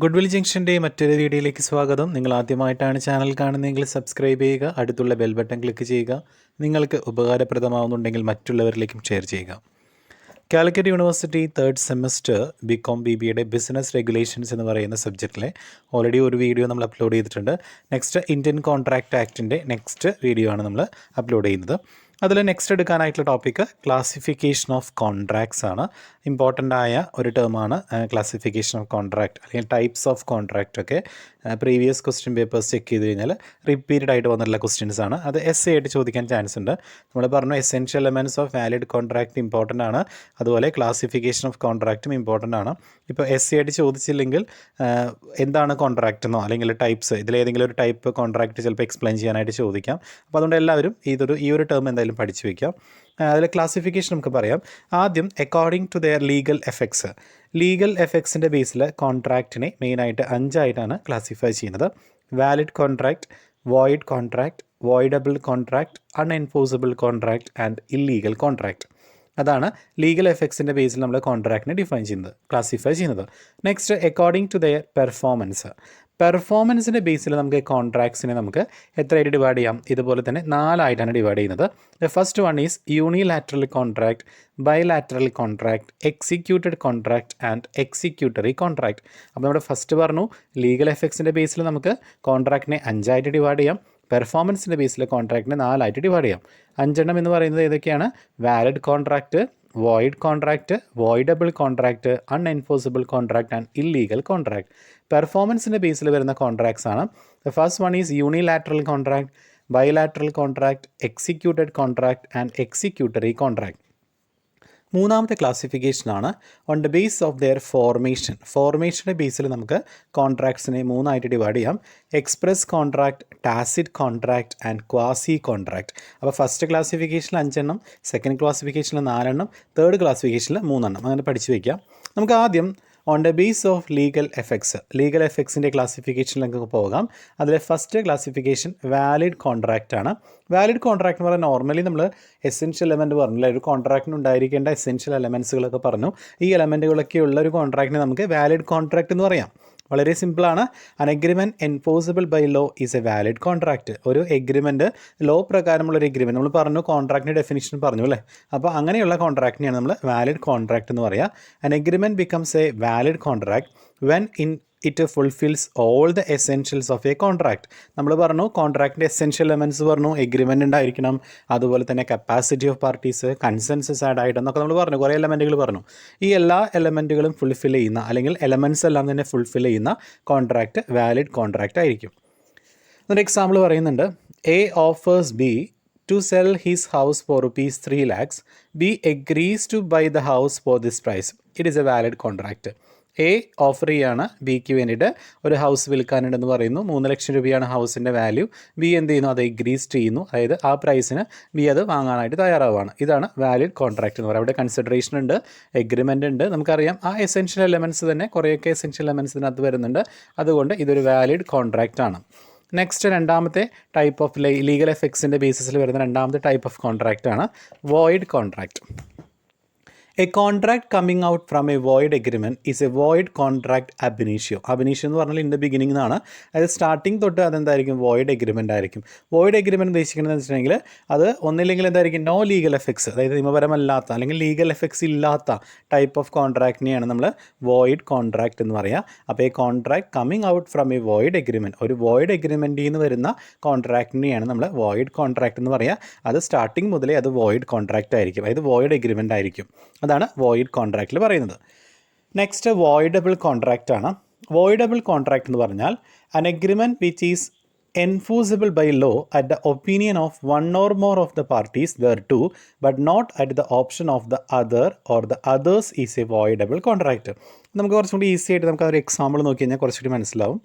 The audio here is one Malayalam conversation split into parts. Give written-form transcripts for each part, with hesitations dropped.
ഗുഡ് വിൽ ജംഗ്ഷൻ്റെ മറ്റൊരു വീഡിയോയിലേക്ക് സ്വാഗതം. നിങ്ങൾ ആദ്യമായിട്ടാണ് ചാനൽ കാണുന്നതെങ്കിൽ സബ്സ്ക്രൈബ് ചെയ്യുക, അടുത്തുള്ള ബെൽ ബട്ടൺ ക്ലിക്ക് ചെയ്യുക. നിങ്ങൾക്ക് ഉപകാരപ്രദമാവുന്നുണ്ടെങ്കിൽ മറ്റുള്ളവരിലേക്കും ഷെയർ ചെയ്യുക. Calicut university 3rd semester BCom BBAയുടെ ബിസിനസ് റെഗുലേഷൻസ് എന്ന് പറയുന്ന സബ്ജക്റ്റിലെ ഓൾറെഡി ഒരു വീഡിയോ നമ്മൾ അപ്ലോഡ് ചെയ്തിട്ടുണ്ട്. നെക്സ്റ്റ് ഇന്ത്യൻ കോൺട്രാക്റ്റ് ആക്ടിൻ്റെ നെക്സ്റ്റ് വീഡിയോ ആണ് നമ്മൾ അപ്ലോഡ് ചെയ്യുന്നത്. അതിൽ നെക്സ്റ്റ് എടുക്കാനായിട്ടുള്ള ടോപ്പിക്ക് ക്ലാസിഫിക്കേഷൻ ഓഫ് കോൺട്രാക്ട്സ് ആണ്. ഇമ്പോർട്ടൻ്റ് ആയ ഒരു ടേമാണ് ക്ലാസിഫിക്കേഷൻ ഓഫ് കോൺട്രാക്ട് അല്ലെങ്കിൽ ടൈപ്സ് ഓഫ് കോൺട്രാക്റ്റ് ഒക്കെ പ്രീവിയസ് ക്വസ്റ്റ്യൻ പേപ്പേഴ്സ് ചെക്ക് ചെയ്ത് കഴിഞ്ഞാൽ റിപ്പീറ്റഡ് ആയിട്ട് വന്നിട്ടുള്ള ക്വസ്റ്റ്യൻസ് ആണ്. അത് essay ആയിട്ട് ചോദിക്കാൻ ചാൻസ് ഉണ്ട്. നമ്മൾ പറഞ്ഞു essential elements of valid contract important ആണ്, അതുപോലെ ക്ലാസിഫിക്കേഷൻ ഓഫ് കോൺട്രാക്റ്റും ഇമ്പോർട്ടൻ്റ് ആണ്. ഇപ്പോൾ essay ആയിട്ട് ചോദിച്ചില്ലെങ്കിൽ എന്താണ് കോൺട്രാക്റ്റ് എന്നോ അല്ലെങ്കിൽ ടൈപ്സ് ഇതിലേതെങ്കിലും ഒരു ടൈപ്പ് കോൺട്രാക്റ്റ് ചിലപ്പോൾ എക്സ്പ്ലെയിൻ ചെയ്യാനായിട്ട് ചോദിക്കാം. അപ്പോൾ അതുകൊണ്ട് എല്ലാവരും ഈ ഒരു ടേം എന്തായാലും പഠിച്ചു വയ്ക്കാം. അതിൽ ക്ലാസിഫിക്കേഷൻ നമുക്ക് പറയാം. ആദ്യം according to their legal effects. Legal എഫക്ട്സിൻ്റെ ബേസിൽ കോൺട്രാക്റ്റിനെ മെയിനായിട്ട് 5 ആയിട്ടാണ് ക്ലാസിഫൈ ചെയ്യുന്നത്. Valid contract, void contract, voidable contract, unenforceable contract and illegal contract. അതാണ് ലീഗൽ എഫക്ട്സിൻ്റെ ബേസിൽ നമ്മൾ കോൺട്രാക്റ്റിനെ ക്ലാസിഫൈ ചെയ്യുന്നത്. നെക്സ്റ്റ് അക്കോർഡിംഗ് ടു ദെയർ പെർഫോമൻസിൻ്റെ ബേസിൽ നമുക്ക് കോൺട്രാക്ട്സിനെ നമുക്ക് എത്രയായിട്ട് ഡിവൈഡ് ചെയ്യാം? ഇതുപോലെ തന്നെ 4 ആയിട്ടാണ് ഡിവൈഡ് ചെയ്യുന്നത്. The first one is unilateral contract, bilateral contract, executed contract and executory contract. അപ്പോൾ നമ്മുടെ ഫസ്റ്റ് പറഞ്ഞു ലീഗൽ എഫക്ട്സിൻ്റെ ബേസിൽ നമുക്ക് കോൺട്രാക്റ്റിനെ 5 ആയിട്ട് ഡിവൈഡ് ചെയ്യാം. പെർഫോമൻസിൻ്റെ ബേസിൽ കോൺട്രാക്റ്റിനെ 4 ആയിട്ട് ഡിവൈഡ് ചെയ്യാം. 5 എന്ന് പറയുന്നത് ഏതൊക്കെയാണ്? Valid contract, void contract, voidable contract, unenforceable contract and illegal contract. പെർഫോമൻസിൻ്റെ ബേസിൽ വരുന്ന കോൺട്രാക്ട്സ് ആണ്. The first one is unilateral contract, bilateral contract, executed contract and executory contract. മൂന്നാമത്തെ ക്ലാസിഫിക്കേഷനാണ് on the base of their ഫോർമേഷൻ്റെ ബേസിൽ നമുക്ക് കോൺട്രാക്ട്സിനെ 3 ആയിട്ട് ഡിവൈഡ് ചെയ്യാം. Express contract, tacit contract and quasi contract. അപ്പോൾ ഫസ്റ്റ് ക്ലാസിഫിക്കേഷനിൽ 5 സെക്കൻഡ് ക്ലാസിഫിക്കേഷനിൽ 4 തേർഡ് ക്ലാസിഫിക്കേഷനിൽ 3 അങ്ങനെ പഠിച്ചു വയ്ക്കാം. നമുക്ക് ആദ്യം on the base of legal എഫക്ട്സിൻ്റെ ക്ലാസിഫിക്കേഷനിലേക്ക് പോകാം. അതിൽ ഫസ്റ്റ് ക്ലാസിഫിക്കേഷൻ വാലിഡ് കോൺട്രാക്റ്റ് ആണ്. വാലിഡ് കോൺട്രാക്ട് എന്ന് പറഞ്ഞാൽ നോർമലി നമ്മൾ എസെൻഷ്യൽ എലമെൻറ്റ് പറഞ്ഞില്ല, ഒരു കോൺട്രാക്റ്റിന് ഉണ്ടായിരിക്കേണ്ട എസെൻഷ്യൽ എലമെൻറ്റ്സുകളൊക്കെ പറഞ്ഞു. ഈ എലമെൻറ്റുകളൊക്കെ ഉള്ള ഒരു കോൺട്രാക്റ്റിനെ നമുക്ക് വാലിഡ് കോൺട്രാക്റ്റ് എന്ന് പറയാം. വളരെ സിമ്പിളാണ്. An agreement enforceable by law is a valid contract. ഒരു എഗ്രിമെൻറ്റ് ലോ പ്രകാരമുള്ളൊരു എഗ്രിമെൻറ്റ് നമ്മൾ പറഞ്ഞു, കോൺട്രാക്റ്റിൻ്റെ ഡെഫിനിഷൻ പറഞ്ഞു അല്ലേ. അപ്പോൾ അങ്ങനെയുള്ള കോൺട്രാക്റ്റിനെയാണ് നമ്മൾ വാലിഡ് കോൺട്രാക്റ്റ് എന്ന് പറയുക. An agreement becomes a valid contract when it fulfils all the essentials of a contract. നമ്മൾ പറഞ്ഞു കോൺട്രാക്റ്റിൻ്റെ എസെൻഷ്യൽ എലമെൻറ്റ്സ് പറഞ്ഞു, എഗ്രിമെൻ്റ് ഉണ്ടായിരിക്കണം, അതുപോലെ തന്നെ capacity of parties, consensus ad ആയിട്ടെന്നൊക്കെ നമ്മൾ പറഞ്ഞു, കുറേ എലമെൻറ്റുകൾ പറഞ്ഞു. ഈ എല്ലാ എലമെൻറ്റുകളും ഫുൾഫിൽ ചെയ്യുന്ന അല്ലെങ്കിൽ എലമെൻറ്റ്സ് എല്ലാം തന്നെ ഫുൾഫിൽ ചെയ്യുന്ന കോൺട്രാക്റ്റ് വാലിഡ് കോൺട്രാക്റ്റ് ആയിരിക്കും. ഒരു എക്സാമ്പിൾ പറയുന്നുണ്ട്. A offers B to sell his house for rupees 3 lakhs. B agrees to buy the house for this price. It is a valid contract. A offer ചെയ്യാണ് ബിക്ക് വേണ്ടിയിട്ട് ഒരു ഹൗസ് വിൽക്കാനുണ്ടെന്ന് പറയുന്നു. 3 ലക്ഷം രൂപയാണ് ഹൗസിൻ്റെ വാല്യൂ. ബി എന്ത് ചെയ്യുന്നു? അത് എഗ്രീസ് ചെയ്യുന്നു. അതായത് ആ പ്രൈസിന് ബി അത് വാങ്ങാനായിട്ട് തയ്യാറാവുകയാണ്. ഇതാണ് വാലിഡ് കോൺട്രാക്റ്റ് എന്ന് പറയുന്നത്. അവിടെ കൺസിഡറേഷൻ ഉണ്ട്, എഗ്രിമെൻ്റ് ഉണ്ട്. നമുക്കറിയാം ആ എസെൻഷ്യൽ എലമെൻറ്റ്സ് തന്നെ കുറേയൊക്കെ എസെൻഷ്യൽ എലമെൻറ്റ്സ് ഇതിനകത്ത് വരുന്നുണ്ട്. അതുകൊണ്ട് ഇതൊരു വാലിഡ് കോൺട്രാക്റ്റ് ആണ്. നെക്സ്റ്റ് രണ്ടാമത്തെ ടൈപ്പ് ഓഫ് ലീഗൽ എഫക്ട്സിൻ്റെ ബേസിസിൽ വരുന്ന രണ്ടാമത്തെ ടൈപ്പ് ഓഫ് കോൺട്രാക്റ്റ് ആണ് void contract. A contract coming out from A void agreement is A void contract അബിനീഷ്യോ. അബിനീഷ്യോ എന്ന് പറഞ്ഞാൽ ഇൻ ദ ബിഗിനിങ് എന്നാണ്. അതായത് സ്റ്റാർട്ടിങ് തൊട്ട് അതെന്തായിരിക്കും? വോയിഡ് എഗ്രിമെൻ്റ് ആയിരിക്കും. വോയിഡ് എഗ്രിമെൻറ്റ് ഉദ്ദേശിക്കുന്നത് വെച്ചിട്ടുണ്ടെങ്കിൽ അത് ഒന്നില്ലെങ്കിൽ എന്തായിരിക്കും? നോ ലീഗൽ എഫക്ട്സ്, അതായത് നിയമപരമല്ലാത്ത അല്ലെങ്കിൽ ലീഗൽ എഫക്ട്സ് ഇല്ലാത്ത ടൈപ്പ് ഓഫ് കോൺട്രാക്റ്റിനെയാണ് നമ്മൾ വോയിഡ് കോൺട്രാക്റ്റ് എന്ന് പറയുക. അപ്പോൾ ഈ contract coming out from A void agreement, ഒരു വോയിഡ് എഗ്രിമെൻറ്റിൽ നിന്ന് വരുന്ന കോൺട്രാക്റ്റിനെയാണ് നമ്മൾ വോയിഡ് കോൺട്രാക്റ്റ് എന്ന് പറയുക. അത് സ്റ്റാർട്ടിങ് മുതലേ അത് വോയിഡ് കോൺട്രാക്റ്റ് ആയിരിക്കും, അതായത് വോയിഡ് എഗ്രിമെൻ്റ് ആയിരിക്കും. അതാണ് വോയിഡ് കോൺട്രാക്റ്റിൽ പറയുന്നത്. നെക്സ്റ്റ് വോയിഡബിൾ കോൺട്രാക്റ്റ് ആണ്. വോയിഡബിൾ കോൺട്രാക്റ്റ് എന്ന് പറഞ്ഞാൽ അൻ agreement which is enforceable by law at the opinion of one or more of the parties thereto, but not at the option of the other or the others is a voidable contract. നമുക്ക് കുറച്ചുകൂടി ഈസി ആയിട്ട് നമുക്ക് ഒരു എക്സാമ്പിൾ നോക്കി കഴിഞ്ഞാൽ കുറച്ചുകൂടി മനസ്സിലാവും.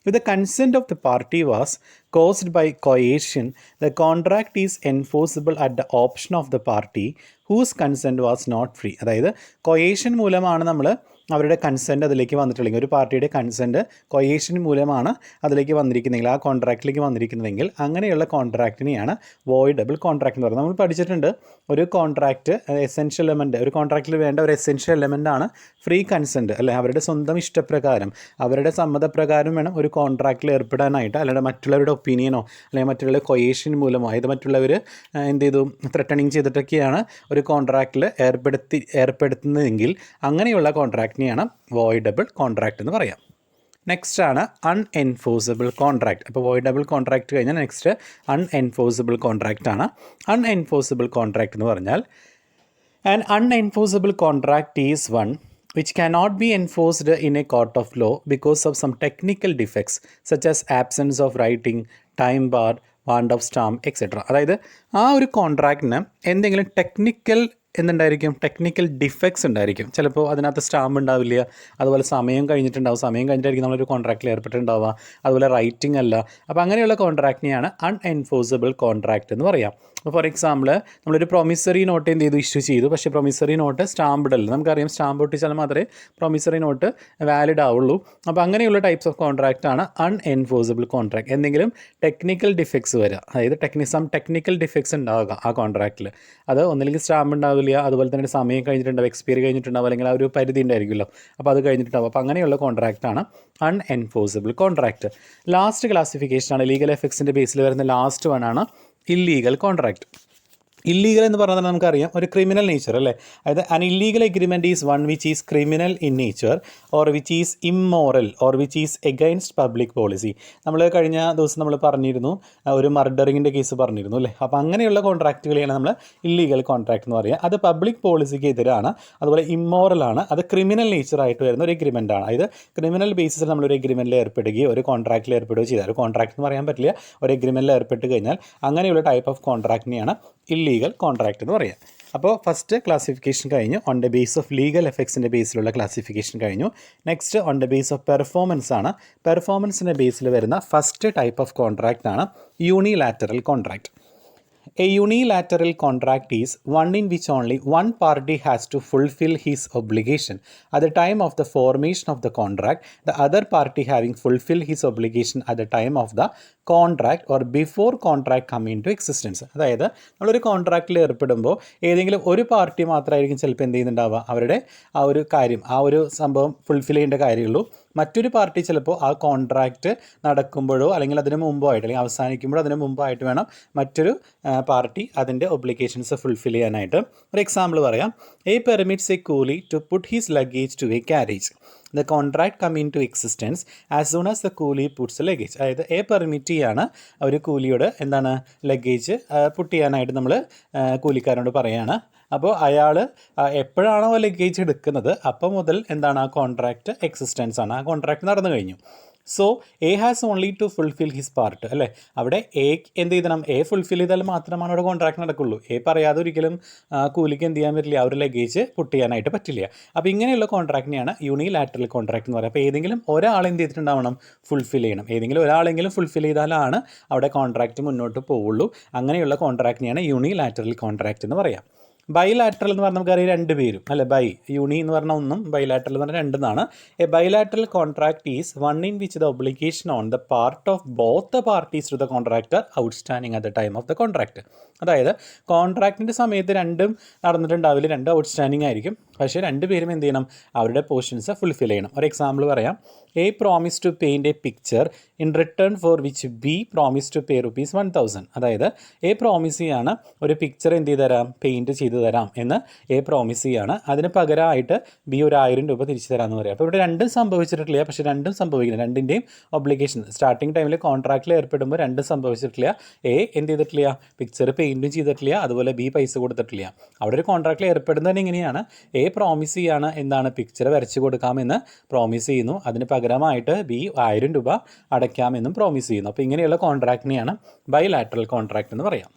If the consent of the party was caused by coercion, the contract is enforceable at the option of the party whose consent was not free. അതായത് കൊയേഷൻ മൂലമാണ് നമ്മൾ അവരുടെ കൺസെൻറ്റ് അതിലേക്ക് വന്നിട്ടില്ലെങ്കിൽ, ഒരു പാർട്ടിയുടെ കൺസെൻറ്റ് കൊയേഷൻ മൂലമാണ് അതിലേക്ക് വന്നിരിക്കുന്നതെങ്കിൽ, ആ കോൺട്രാക്റ്റിലേക്ക് വന്നിരിക്കുന്നതെങ്കിൽ അങ്ങനെയുള്ള കോൺട്രാക്റ്റിനെയാണ് വോയിഡബിൾ കോൺട്രാക്റ്റ് എന്ന് പറയുന്നത്. നമ്മൾ പഠിച്ചിട്ടുണ്ട് ഒരു കോൺട്രാക്റ്റ് എസെൻഷ്യൽ എലമെൻറ്റ്, ഒരു കോൺട്രാക്റ്റിൽ വേണ്ട ഒരു എസെൻഷ്യൽ എലമെൻറ്റാണ് ഫ്രീ കൺസെൻറ്റ് അല്ലെ. അവരുടെ സ്വന്തം ഇഷ്ടപ്രകാരം അവരുടെ സമ്മതപ്രകാരം വേണം ഒരു കോൺട്രാക്റ്റിൽ ഏർപ്പെടാനായിട്ട്, അല്ലാതെ മറ്റുള്ളവരുടെ ഒപ്പീനിയനോ അല്ലെങ്കിൽ മറ്റുള്ള കൊയേഷൻ മൂലമോ അതായത് മറ്റുള്ളവർ എന്ത് ചെയ്തു ത്രെട്ടണിങ് ചെയ്തിട്ടൊക്കെയാണ് ഒരു കോൺട്രാക്റ്റിൽ ഏർപ്പെടുത്തുന്നതെങ്കിൽ അങ്ങനെയുള്ള കോൺട്രാക്റ്റിനെയാണ് വോയിഡബിൾ കോൺട്രാക്റ്റ് എന്ന് പറയാം. നെക്സ്റ്റ് ആണ് അൺഎൻഫോഴ്സിബിൾ കോൺട്രാക്റ്റ്. അപ്പോൾ വോയിഡബിൾ കോൺട്രാക്റ്റ് കഴിഞ്ഞാൽ നെക്സ്റ്റ് അൺഎൻഫോഴ്സിബിൾ കോൺട്രാക്റ്റ് ആണ്. അൺഎൻഫോഴ്സിബിൾ കോൺട്രാക്റ്റ് എന്ന് പറഞ്ഞാൽ an unenforceable contract is one which cannot be enforced in a court of law because of some technical defects such as absence of writing, time bar, want of stamp, etc. അതായത് ആ ഒരു കോൺട്രാക്റ്റിന് എന്തെങ്കിലും ടെക്നിക്കൽ ഡിഫക്ട്സ് ഉണ്ടായിരിക്കും. ചിലപ്പോൾ അതിനകത്ത് സ്റ്റാമ്പ് ഉണ്ടാവില്ല, അതുപോലെ സമയം കഴിഞ്ഞിട്ടായിരിക്കും നമ്മളൊരു കോൺട്രാക്റ്റിൽ ഏർപ്പെട്ടിട്ടുണ്ടാവുക, അതുപോലെ റൈറ്റിംഗ് അല്ല. അപ്പോൾ അങ്ങനെയുള്ള കോൺട്രാക്റ്റിനെയാണ് അൺഎൻഫോഴ്സിബിൾ കോൺട്രാക്റ്റ് എന്ന് പറയാം. ഫോർ എക്സാമ്പിൾ നമ്മളൊരു പ്രൊമിസറി നോട്ട് എന്ത് ചെയ്തു, ഇഷ്യൂ ചെയ്തു, പക്ഷേ പ്രൊമിസറി നോട്ട് സ്റ്റാമ്പ്ഡ് അല്ല. നമുക്കറിയാം സ്റ്റാമ്പ് ഒട്ടിച്ചാൽ മാത്രമേ പ്രൊമിസറി നോട്ട് വാലിഡ് ആവുള്ളൂ. അപ്പോൾ അങ്ങനെയുള്ള ടൈപ്സ് ഓഫ് കോൺട്രാക്റ്റ് ആണ് അൺഎൻഫോഴ്സിബിൾ കോൺട്രാക്ട്. എന്തെങ്കിലും ടെക്നിക്കൽ ഡിഫക്ട്സ് വരിക, അതായത് ടെക്നിക്കൽ ഡിഫക്ട്സ് ഉണ്ടാവുക ആ കോൺട്രാക്റ്റിൽ. അത് ഒന്നില്ലെങ്കിൽ സ്റ്റാമ്പ് ഉണ്ടാവില്ല, അതുപോലെ തന്നെ സമയം കഴിഞ്ഞിട്ടുണ്ടാവും, എക്സ്പയറി കഴിഞ്ഞിട്ടുണ്ടാവും, അല്ലെങ്കിൽ ആ ഒരു പരിധി ഉണ്ടായിരിക്കുമല്ലോ, അപ്പോൾ അത് കഴിഞ്ഞിട്ടുണ്ടാവും. അപ്പോൾ അങ്ങനെയുള്ള കോൺട്രാക്റ്റാണ് അൺഎൻഫോഴ്സിബിൾ കോൺട്രാക്റ്റ്. ലാസ്റ്റ് ക്ലാസിഫിക്കേഷനാണ് ലീഗൽ എഫക്ട്സിൻ്റെ ബേസിൽ വരുന്ന ലാസ്റ്റ് വൺ ആണ് ഇല്ലീഗൽ കോൺട്രാക്റ്റ്. ഇല്ലീഗൽ എന്ന് പറഞ്ഞാൽ നമുക്കറിയാം ഒരു ക്രിമിനൽ നേച്ചർ അല്ലേ. അതായത് അൻ illegal agreement is one which is criminal in nature or which is immoral or which is against public policy. നമ്മൾ കഴിഞ്ഞ ദിവസം നമ്മൾ പറഞ്ഞിരുന്നു ഒരു മർഡറിങ്ങിൻ്റെ കേസ് പറഞ്ഞിരുന്നു അല്ലേ. അപ്പോൾ അങ്ങനെയുള്ള കോൺട്രാക്റ്റുകളെയാണ് നമ്മൾ ഇല്ലീഗൽ കോൺട്രാക്റ്റ് എന്ന് പറയുക. അത് പബ്ലിക് പോളിസിക്ക് എതിരാണ്, അതുപോലെ ഇമ്മോറലാണ്, അത് ക്രിമിനൽ നേച്ചറായിട്ട് വരുന്ന ഒരു എഗ്രിമെൻ്റ് ആണ്. അതായത് ക്രിമിനൽ ബേസിസിൽ നമ്മളൊരു എഗ്രിമെൻറ്റിൽ ഏർപ്പെടുകയോ ഒരു കോൺട്രാക്റ്റിൽ ഏർപ്പെടുകയോ ചെയ്താൽ, ഒരു കോൺട്രാക്റ്റ് എന്ന് പറയാൻ പറ്റില്ല, ഒരു എഗ്രിമെൻറ്റിൽ ഏർപ്പെട്ട് കഴിഞ്ഞാൽ അങ്ങനെയുള്ള ടൈപ്പ് ഓഫ് കോൺട്രാക്റ്റിനെയാണ് ഇല്ലീഗൽ കോൺട്രാക്റ്റ് എന്ന് പറയാം. അപ്പോൾ ഫസ്റ്റ് ക്ലാസിഫിക്കേഷൻ കഴിഞ്ഞു, on the base of legal എഫക്ട്സിൻ്റെ ബേസിലുള്ള ക്ലാസിഫിക്കേഷൻ കഴിഞ്ഞു. Next on the base of performance ആണ്. പെർഫോമൻസിൻ്റെ ബേസിൽ വരുന്ന ഫസ്റ്റ് ടൈപ്പ് ഓഫ് കോൺട്രാക്റ്റ് ആണ് unilateral contract. A unilateral contract is one in which only one party has to fulfill his obligation at the time of the formation of the contract, the other party having fulfilled his obligation at the time of the contract or before contract come into existence. അതായത് നമ്മളൊരു കോൺട്രാക്റ്റിൽ ഏർപ്പെടുമ്പോൾ ഏതെങ്കിലും ഒരു പാർട്ടി മാത്രമായിരിക്കും ചിലപ്പോൾ എന്ത് ചെയ്യുന്നുണ്ടാവുക, അവരുടെ ആ ഒരു കാര്യം, ആ ഒരു സംഭവം ഫുൾഫിൽ ചെയ്യേണ്ട കാര്യമുള്ളൂ. മറ്റൊരു പാർട്ടി ചിലപ്പോൾ ആ കോൺട്രാക്റ്റ് നടക്കുമ്പോഴോ അല്ലെങ്കിൽ അതിന് മുമ്പോ ആയിട്ട് അല്ലെങ്കിൽ അവസാനിക്കുമ്പോഴോ അതിന് മുമ്പായിട്ട് വേണം മറ്റൊരു പാർട്ടി അതിൻ്റെ ഒബ്ലിഗേഷൻസ് ഫുൾഫിൽ ചെയ്യാനായിട്ട്. ഒരു എക്സാമ്പിൾ പറയാം. A permits a coolie to put his luggage to a carriage. The contract come into existence as soon as the coolie puts a luggage. അതായത് എ പെർമിറ്റ് ചെയ്യാണ് ഒരു കൂലിയോട് എന്താണ് ലഗേജ് പുട്ട് ചെയ്യാനായിട്ട് നമ്മൾ കൂലിക്കാരനോട് പറയുകയാണ്. അപ്പോൾ അയാൾ എപ്പോഴാണോ ലഗേജ് എടുക്കുന്നത് അപ്പോൾ മുതൽ എന്താണ് ആ കോൺട്രാക്റ്റ് എക്സിസ്റ്റൻസ് ആണ്, ആ കോൺട്രാക്റ്റ് നടന്നു കഴിഞ്ഞു. So A has only to fulfil his part അല്ലേ. അവിടെ എ എന്ത് ചെയ്യണം, എ ഫുൾഫിൽ ചെയ്താൽ മാത്രമാണ് അവിടെ കോൺട്രാക്ട് നടക്കുള്ളൂ. എ പറയാതെ ഒരിക്കലും കൂലിക്ക് എന്ത് ചെയ്യാൻ പറ്റില്ല, ആ ഒരു ലഗേജ് പുട്ട് ചെയ്യാനായിട്ട് പറ്റില്ല. അപ്പോൾ ഇങ്ങനെയുള്ള കോൺട്രാക്റ്റിനെയാണ് യൂണിലാറ്ററൽ കോൺട്രാക്ട് എന്ന് പറയുക. അപ്പോൾ ഏതെങ്കിലും ഒരാൾ എന്ത് ചെയ്തിട്ടുണ്ടാവണം, ഫുൾഫിൽ ചെയ്യണം. ഏതെങ്കിലും ഒരാളെങ്കിലും ഫുൾഫിൽ ചെയ്താലാണ് അവിടെ കോൺട്രാക്റ്റ് മുന്നോട്ട് പോവുള്ളൂ. അങ്ങനെയുള്ള കോൺട്രാക്റ്റിനെയാണ് യൂണിലാറ്ററൽ കോൺട്രാക്റ്റ് എന്ന് പറയാം. ബൈലാറ്ററൽ എന്ന് പറഞ്ഞാൽ നമുക്കറിയാം രണ്ട് പേരും അല്ലെ. യൂണി എന്ന് പറഞ്ഞാൽ ഒന്നും, ബൈലാറ്ററൽ എന്ന് പറഞ്ഞാൽ രണ്ടെന്നാണ്. A bilateral contract is one in which the obligation on the part of both the parties to the contractor outstanding at the time of the contract. അതായത് കോൺട്രാക്റ്റിൻ്റെ സമയത്ത് രണ്ടും നടന്നിട്ടുണ്ടാവില്ല, രണ്ട് ഔട്ട്സ്റ്റാൻഡിങ് ആയിരിക്കും, പക്ഷേ രണ്ടുപേരും എന്ത് ചെയ്യണം, അവരുടെ പോർഷൻസ് ഫുൾഫിൽ ചെയ്യണം. ഒരു എക്സാമ്പിൾ പറയാം. A promise to paint a picture in return for which B promise to pay ₹1000. അതായത് എ പ്രോമിസ് ചെയ്യാണ് ഒരു പിക്ചർ എന്ത് ചെയ്ത് തരാം, പെയിൻറ്റ് ചെയ്ത് തരാം എന്ന് എ പ്രോമിസ് ചെയ്യാണ്. അതിന് പകരമായിട്ട് ബി ₹1000 തിരിച്ചു തരാമെന്ന് പറയാം. അപ്പോൾ ഇവിടെ രണ്ടും സംഭവിച്ചിട്ടില്ല, പക്ഷേ രണ്ടും സംഭവിക്കണം. രണ്ടിൻ്റെയും ഒബ്ലിഗേഷൻ സ്റ്റാർട്ടിങ് ടൈമിൽ കോൺട്രാക്റ്റിൽ ഏർപ്പെടുമ്പോൾ രണ്ടും സംഭവിച്ചിട്ടില്ല. എ എന്ത് ചെയ്തിട്ടില്ല, പിക്ചർ പെയിൻറ്റും ചെയ്തിട്ടില്ല, അതുപോലെ ബി പൈസ കൊടുത്തിട്ടില്ല. അവിടെ ഒരു കോൺട്രാക്റ്റിൽ ഏർപ്പെടുന്നത് എങ്ങനെയാണ്, എ പ്രോമിസ് ചെയ്യാണ് എന്താണ് പിക്ചർ വരച്ച് കൊടുക്കാമെന്ന് പ്രോമിസ് ചെയ്യുന്നു, അതിന് പകരമായിട്ട് ബി ₹1000 അടയ്ക്കാമെന്നും പ്രോമിസ് ചെയ്യുന്നു. അപ്പോൾ ഇങ്ങനെയുള്ള കോൺട്രാക്റ്റിനെയാണ് ബൈലാറ്ററൽ കോൺട്രാക്റ്റ് എന്ന് പറയാം.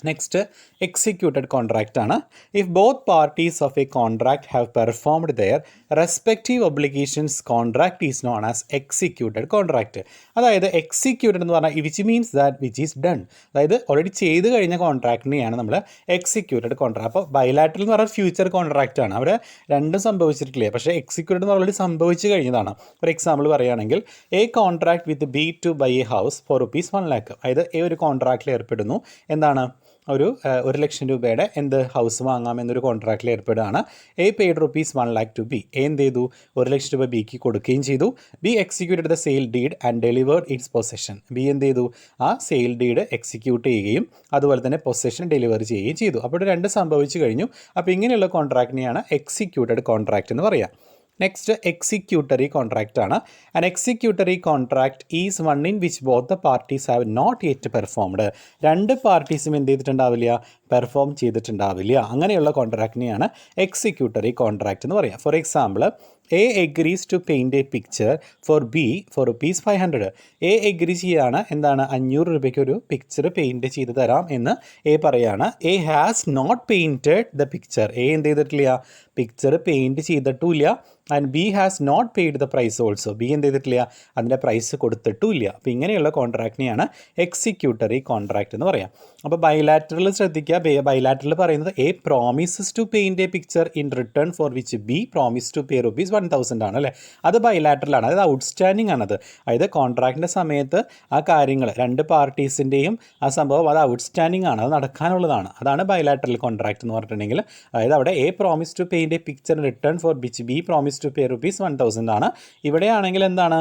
നെക്സ്റ്റ് എക്സിക്യൂട്ടഡ് കോൺട്രാക്റ്റ് ആണ്. If both parties of a contract have performed there respective obligations contract is known as executed contract. അതായത് എക്സിക്യൂട്ടഡ് എന്ന് പറഞ്ഞാൽ which means that which is done, അതായത് ഓൾറെഡി ചെയ്ത് കഴിഞ്ഞ കോൺട്രാക്റ്റിനെയാണ് നമ്മൾ എക്സിക്യൂട്ടഡ് കോൺട്രാക്ട്. അപ്പോൾ ബൈലാറ്ററൽ എന്ന് പറഞ്ഞാൽ ഫ്യൂച്ചർ കോൺട്രാക്റ്റ് ആണ്, അവിടെ രണ്ടും സംഭവിച്ചിട്ടില്ല. പക്ഷേ എക്സിക്യൂട്ടഡ് എന്ന് ഓൾറെഡി സംഭവിച്ചു കഴിഞ്ഞതാണ്. ഫോർ എക്സാമ്പിൾ പറയുകയാണെങ്കിൽ A contract with B to buy a house for rupees 1 lakh, അതായത് എ ഒരു കോൺട്രാക്റ്റിൽ ഏർപ്പെടുന്നു, എന്താണ് ഒരു 1,00,000 രൂപയുടെ ഹൗസ് വാങ്ങാം എന്നൊരു കോൺട്രാക്റ്റിൽ ഏർപ്പെടുകയാണ്. A paid ₹1 lakh to B, A എന്ത് ചെയ്തു 1,00,000 രൂപ ബിക്ക് കൊടുക്കുകയും ചെയ്തു. B executed the sale deed and delivered its possession, B എന്ത് ചെയ്തു ആ സെയിൽ ഡീഡ് എക്സിക്യൂട്ട് ചെയ്യുകയും അതുപോലെ തന്നെ പൊസഷൻ ഡെലിവറി ചെയ്യുകയും ചെയ്തു. അപ്പോൾ രണ്ട് സംഭവിച്ചു കഴിഞ്ഞു. അപ്പോൾ ഇങ്ങനെയുള്ള കോൺട്രാക്റ്റിനെയാണ് എക്സിക്യൂട്ടഡ് കോൺട്രാക്റ്റ് എന്ന് പറയുക. നെക്സ്റ്റ് എക്സിക്യൂട്ടറി കോൺട്രാക്റ്റ് ആണ്. An executory contract is one in which both the parties have not yet performed, രണ്ട് പാർട്ടീസും എന്ത് ചെയ്തിട്ടുണ്ടാവില്ല, പെർഫോം ചെയ്തിട്ടുണ്ടാവില്ല. അങ്ങനെയുള്ള കോൺട്രാക്റ്റിനെയാണ് എക്സിക്യൂട്ടറി കോൺട്രാക്റ്റ് എന്ന് പറയുക. For example A agrees to paint a picture for B for ₹500. A agree ചെയ്യാണ്, എന്താണ് 500 രൂപയ്ക്ക് ഒരു പിക്ചർ പെയിൻറ്റ് ചെയ്ത് തരാം എന്ന് എ പറയാണ്. A has not painted the picture, A എന്ത് ചെയ്തിട്ടില്ല, പിക്ചർ പെയിൻറ്റ് ചെയ്തിട്ടുമില്ല. And B has not paid the price also, B എന്ത് ചെയ്തിട്ടില്ല, അതിൻ്റെ പ്രൈസ് കൊടുത്തിട്ടുമില്ല. അപ്പോൾ ഇങ്ങനെയുള്ള കോൺട്രാക്റ്റിനെയാണ് എക്സിക്യൂട്ടറി കോൺട്രാക്റ്റ് എന്ന് പറയാം. അപ്പോൾ ബൈലാറ്ററൽ ശ്രദ്ധിക്കുക, ബൈലാറ്ററൽ പറയുന്നത് A promises to paint a picture in return for which B promise to pay ₹1,000 ആണ് അല്ലേ, അത് ബൈലാറ്ററലാണ്, അതായത് ഔട്ട്സ്റ്റാൻഡിങ് ആണത്. അതായത് കോൺട്രാക്റ്റിൻ്റെ സമയത്ത് ആ കാര്യങ്ങൾ രണ്ട് പാർട്ടീസിൻ്റെയും ആ സംഭവം അത് ഔട്ട്സ്റ്റാൻഡിങ് ആണ്, അത് നടക്കാനുള്ളതാണ്. അതാണ് ബൈലാറ്ററൽ കോൺട്രാക്റ്റ് എന്ന് പറഞ്ഞിട്ടുണ്ടെങ്കിൽ. അതായത് അവിടെ A promise to paint a picture in return for which B promise to pay ₹1,000 ആണ്. ഇവിടെയാണെങ്കിൽ എന്താണ്,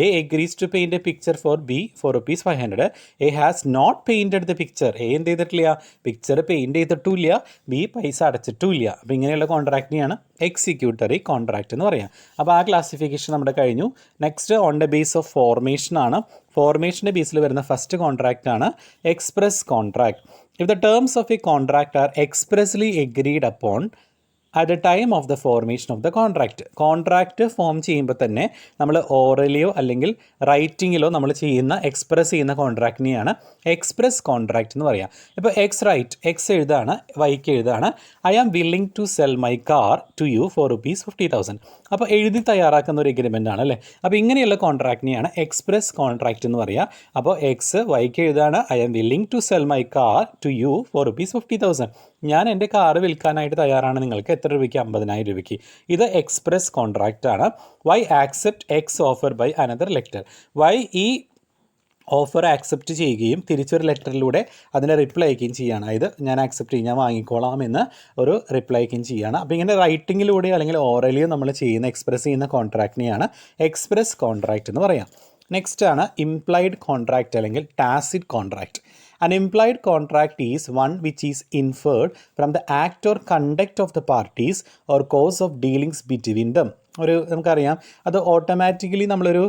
A agrees to paint a picture for B for ₹500. A has not painted the picture, A എന്ത് ചെയ്തിട്ടില്ല, പിക്ചർ പെയിൻറ്റ് ചെയ്തിട്ടുമില്ല, ബി പൈസ അടച്ചിട്ടുമില്ല. അപ്പോൾ ഇങ്ങനെയുള്ള കോൺട്രാക്റ്റിനെയാണ് എക്സിക്യൂട്ടറി കോൺട്രാക്റ്റ് എന്ന് പറയാം. അപ്പോൾ ആ ക്ലാസിഫിക്കേഷൻ നമ്മുടെ കഴിഞ്ഞു. Next on the base of formation ആണ്. ഫോർമേഷൻ്റെ ബേസിൽ വരുന്ന ഫസ്റ്റ് കോൺട്രാക്റ്റ് ആണ് express contract. If the terms of a contract are expressly agreed upon at the time of the formation of the contract, contract form ചെയ്യുമ്പോൾ തന്നെ നമ്മൾ ഓറലിയോ അല്ലെങ്കിൽ റൈറ്റിങ്ങിലോ നമ്മൾ ചെയ്യുന്ന എക്സ്പ്രസ് ചെയ്യുന്ന കോൺട്രാക്റ്റിനെയാണ് എക്സ്പ്രസ് കോൺട്രാക്റ്റ് എന്ന് പറയാം. ഇപ്പോൾ എക്സ് റൈറ്റ്, എക്സ് എഴുതാണ്, വൈക്ക് എഴുതാണ്, I am willing to sell my car to you for ₹50,000. അപ്പോൾ എഴുതി തയ്യാറാക്കുന്ന ഒരു എഗ്രിമെൻ്റ് ആണ് അല്ലേ. അപ്പോൾ ഇങ്ങനെയുള്ള കോൺട്രാക്റ്റിനെയാണ് എക്സ്പ്രസ് കോൺട്രാക്റ്റ് എന്ന് പറയുക. അപ്പോൾ എക്സ് വൈക്ക് എഴുതാണ്, I am willing to sell my car to you for ₹50,000, ഞാൻ എൻ്റെ കാറ് വിൽക്കാനായിട്ട് തയ്യാറാണ്, നിങ്ങൾക്ക് എത്ര രൂപയ്ക്ക്, 50,000 രൂപയ്ക്ക്. ഇത് എക്സ്പ്രസ് കോൺട്രാക്റ്റ് ആണ്. Y accept X offer by another letter, Y ഈ ഓഫർ ആക്സെപ്റ്റ് ചെയ്യുകയും തിരിച്ചൊരു ലെറ്ററിലൂടെ അതിനെ റിപ്ലൈ അയക്കുകയും ചെയ്യുകയാണ്. അതായത് ഞാൻ ആക്സെപ്റ്റ് ചെയ്യും, ഞാൻ വാങ്ങിക്കോളാം എന്ന് ഒരു റിപ്ലൈ അയക്കുകയും ചെയ്യുകയാണ്. അപ്പോൾ ഇങ്ങനെ റൈറ്റിങ്ങിലൂടെ അല്ലെങ്കിൽ ഓറലിയോ നമ്മൾ ചെയ്യുന്ന എക്സ്പ്രസ് ചെയ്യുന്ന കോൺട്രാക്റ്റിനെയാണ് എക്സ്പ്രസ് കോൺട്രാക്റ്റ് എന്ന് പറയാം. നെക്സ്റ്റ് ആണ് ഇംപ്ലൈഡ് കോൺട്രാക്റ്റ് അല്ലെങ്കിൽ tacit contract. An implied contract is one which is inferred from the act or conduct of the parties or course of dealings between them. നമുക്കറിയാം അത് ഓട്ടോമാറ്റിക്കലി നമ്മളൊരു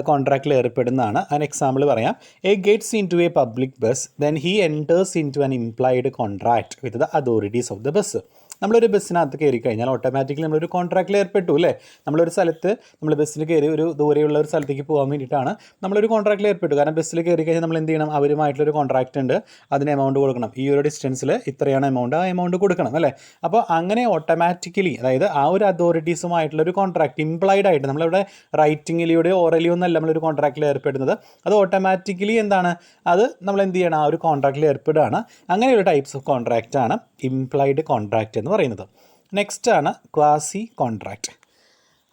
കോൺട്രാക്റ്റിൽ ഏർപ്പെടുന്നതാണ്. അതിന് എക്സാമ്പിൾ പറയാം. A gets into a public bus then he enters into an implied contract with the authorities of the bus. നമ്മളൊരു ബസ്സിനകത്ത് കയറി കഴിഞ്ഞാൽ ഓട്ടോമാറ്റിക്കലി നമ്മളൊരു കോൺട്രാക്റ്റിൽ ഏർപ്പെട്ടു അല്ലേ. നമ്മളൊരു സ്ഥലത്ത് നമ്മൾ ബസ്സിൽ കയറി ഒരു ദൂരെയുള്ള ഒരു സ്ഥലത്തേക്ക് പോകാൻ വേണ്ടിയിട്ടാണ് നമ്മളൊരു കോൺട്രാക്റ്റിൽ ഏർപ്പെട്ടു. കാരണം ബസ്സിൽ കയറി കഴിഞ്ഞാൽ നമ്മൾ എന്ത് ചെയ്യണം, അവരുമായിട്ടുള്ളൊരു കോൺട്രാക്റ്റ് ഉണ്ട്, അതിന് എമൗണ്ട് കൊടുക്കണം, ഈ ഒരു ഡിസ്റ്റൻസിൽ ഇത്രയാണ് എമൗണ്ട്, ആ എമൗണ്ട് കൊടുക്കണം അല്ലേ. അപ്പോൾ അങ്ങനെ ഓട്ടോമാറ്റിക്കലി, അതായത് ആ ഒരു അതോറിറ്റീസുമായിട്ടുള്ളൊരു കോൺട്രാക്റ്റ് ഇംപ്ലൈഡ് ആയിട്ട്, നമ്മളിവിടെ റൈറ്റിങ്ങിലൂടെയോ ഓറലിയോ ഒന്നല്ല നമ്മളൊരു കോൺട്രാക്റ്റിൽ ഏർപ്പെടുന്നത്, അത് ഓട്ടോമാറ്റിക്കലി എന്താണ്, അത് നമ്മൾ എന്ത് ചെയ്യണം, ആ ഒരു കോൺട്രാക്റ്റിൽ ഏർപ്പെടുകയാണ്. അങ്ങനെയുള്ള ടൈപ്സ് ഓഫ് കോൺട്രാക്റ്റാണ് ഇംപ്ലൈഡ് കോൺട്രാക്റ്റ് എന്ന് പറയുന്നത്. നെക്സ്റ്റ് ആണ് ക്വാസി കോൺട്രാക്റ്റ്.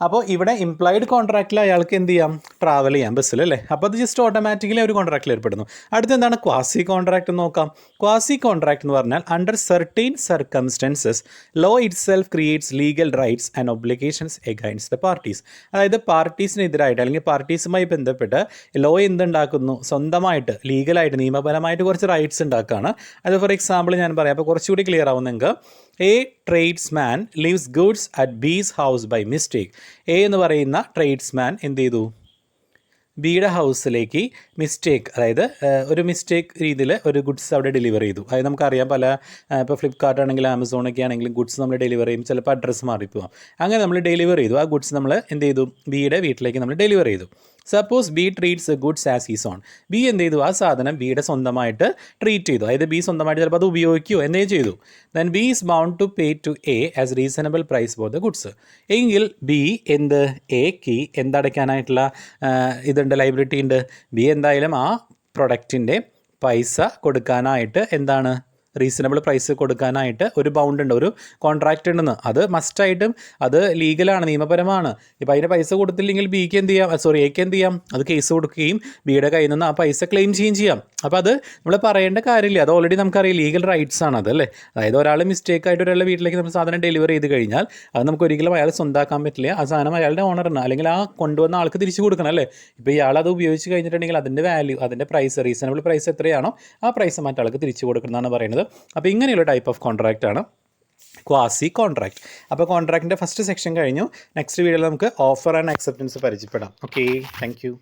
അപ്പോൾ ഇവിടെ ഇംപ്ലൈഡ് കോൺട്രാക്റ്റിൽ അയാൾക്ക് എന്ത് ചെയ്യാം, ട്രാവൽ ചെയ്യാം ബസ്സിൽ അല്ലേ. അപ്പോൾ അത് ജസ്റ്റ് ഓട്ടോമാറ്റിക്കലി ഒരു കോൺട്രാക്റ്റിൽ ഏർപ്പെടുന്നു. അടുത്ത എന്താണ് ക്വാസി കോൺട്രാക്റ്റ് എന്ന് നോക്കാം. ക്വാസി കോൺട്രാക്റ്റ് എന്ന് പറഞ്ഞാൽ under certain circumstances law itself creates legal rights and obligations against the parties. അതായത് പാർട്ടീസിനെതിരായിട്ട് അല്ലെങ്കിൽ പാർട്ടീസുമായി ബന്ധപ്പെട്ട് ലോ എന്തുണ്ടാക്കുന്നു, സ്വന്തമായിട്ട് ലീഗലായിട്ട് നിയമപരമായിട്ട് കുറച്ച് റൈറ്റ്സ് ഉണ്ടാക്കുകയാണ്. അത് ഫോർ എക്സാമ്പിൾ ഞാൻ പറയാം, അപ്പോൾ കുറച്ചുകൂടി ക്ലിയർ ആവും നിങ്ങൾക്ക്. A tradesman leaves goods at B's house by mistake. A എന്ന് പറയുന്ന ട്രേഡ്സ്മാൻ എന്ത് ചെയ്തു, ബിയുടെ ഹൗസിലേക്ക് മിസ്റ്റേക്ക്, അതായത് ഒരു മിസ്റ്റേക്ക് രീതിയിൽ ഒരു ഗുഡ്സ് അവിടെ ഡെലിവർ ചെയ്തു. അതായത് നമുക്കറിയാം പല ഇപ്പോൾ ഫ്ലിപ്കാർട്ട് ആണെങ്കിലും ആമസോണൊക്കെ ആണെങ്കിലും ഗുഡ്സ് നമ്മൾ ഡെലിവർ ചെയ്യും, ചിലപ്പോൾ അഡ്രസ്സ് മാറിപ്പോവാം. അങ്ങനെ നമ്മൾ ഡെലിവർ ചെയ്തു, ആ ഗുഡ്സ് നമ്മൾ എന്ത് ചെയ്തു, ബിയുടെ വീട്ടിലേക്ക് നമ്മൾ ഡെലിവർ ചെയ്തു. Suppose B treats goods as his own. B എന്ത് ചെയ്തു, ആ സാധനം ബിയുടെ സ്വന്തമായിട്ട് ട്രീറ്റ് ചെയ്തു, അതായത് ബി സ്വന്തമായിട്ട് ചിലപ്പോൾ അത് ഉപയോഗിക്കുകയോ എന്തേ ചെയ്തു. Then B is bound to pay to A as reasonable price for the goods. എങ്കിൽ ബി എന്ത് എക്ക് എന്തടയ്ക്കാനായിട്ടുള്ള ഇതുണ്ട്, ലൈബിലിറ്റി ഉണ്ട്. ബി എന്തായാലും ആ പ്രൊഡക്റ്റിൻ്റെ പൈസ കൊടുക്കാനായിട്ട് എന്താണ്, റീസണബിൾ പ്രൈസ് കൊടുക്കാനായിട്ട് ഒരു ബൗണ്ട് ഉണ്ട്, ഒരു കോൺട്രാക്റ്റ് ഉണ്ടെന്ന്. അത് മസ്റ്റായിട്ടും അത് ലീഗലാണ്, നിയമപരമാണ്. ഇപ്പം അതിൻ്റെ പൈസ കൊടുത്തില്ലെങ്കിൽ ബിക്ക് എന്ത് ചെയ്യാം, എക്ക് എന്ത് ചെയ്യാം, അത് കേസ് കൊടുക്കുകയും ബിയുടെ കയ്യിൽ നിന്ന് ആ പൈസ ക്ലെയിം ചെയ്യുകയും ചെയ്യാം. അപ്പോൾ അത് നമ്മൾ പറയേണ്ട കാര്യമില്ല, അത് ഓൾറെഡി നമുക്കറിയാം, ലീഗൽ റൈറ്റ്സ് ആണ് അത്, അല്ലേ. അതായത് ഒരാൾ മിസ്റ്റേക്കായിട്ട് ഒരാളുടെ വീട്ടിലേക്ക് നമ്മൾ സാധനം ഡെലിവറി ചെയ്ത് കഴിഞ്ഞാൽ അത് നമുക്ക് ഒരിക്കലും അയാൾ സ്വന്തമാക്കാൻ പറ്റില്ല. ആ സാധനം അയാളുടെ ഓണറിന് അല്ലെങ്കിൽ ആ കൊണ്ടുവന്ന ആൾക്ക് തിരിച്ചു കൊടുക്കണം, അല്ലേ. ഇപ്പോൾ ഇയാൾ അത് ഉപയോഗിച്ച് കഴിഞ്ഞിട്ടുണ്ടെങ്കിൽ അതിൻ്റെ വാല്യൂ, അതിൻ്റെ പ്രൈസ്, റീസണബിൾ പ്രൈസ് എത്രയാണോ ആ പ്രൈസ് മറ്റാൾക്ക് തിരിച്ചു കൊടുക്കണമെന്നാണ് പറയുന്നത്. അപ്പോൾ ഇങ്ങനെയുള്ള ടൈപ്പ് ഓഫ് കോൺട്രാക്റ്റ് ആണ് ക്വാസി കോൺട്രാക്റ്റ്. അപ്പോൾ കോൺട്രാക്റ്റിൻ്റെ ഫസ്റ്റ് സെക്ഷൻ കഴിഞ്ഞു. നെക്സ്റ്റ് വീഡിയോയിൽ നമുക്ക് ഓഫർ ആൻഡ് അക്സെപ്റ്റൻസ് പരിചയപ്പെടാം. Okay, thank you.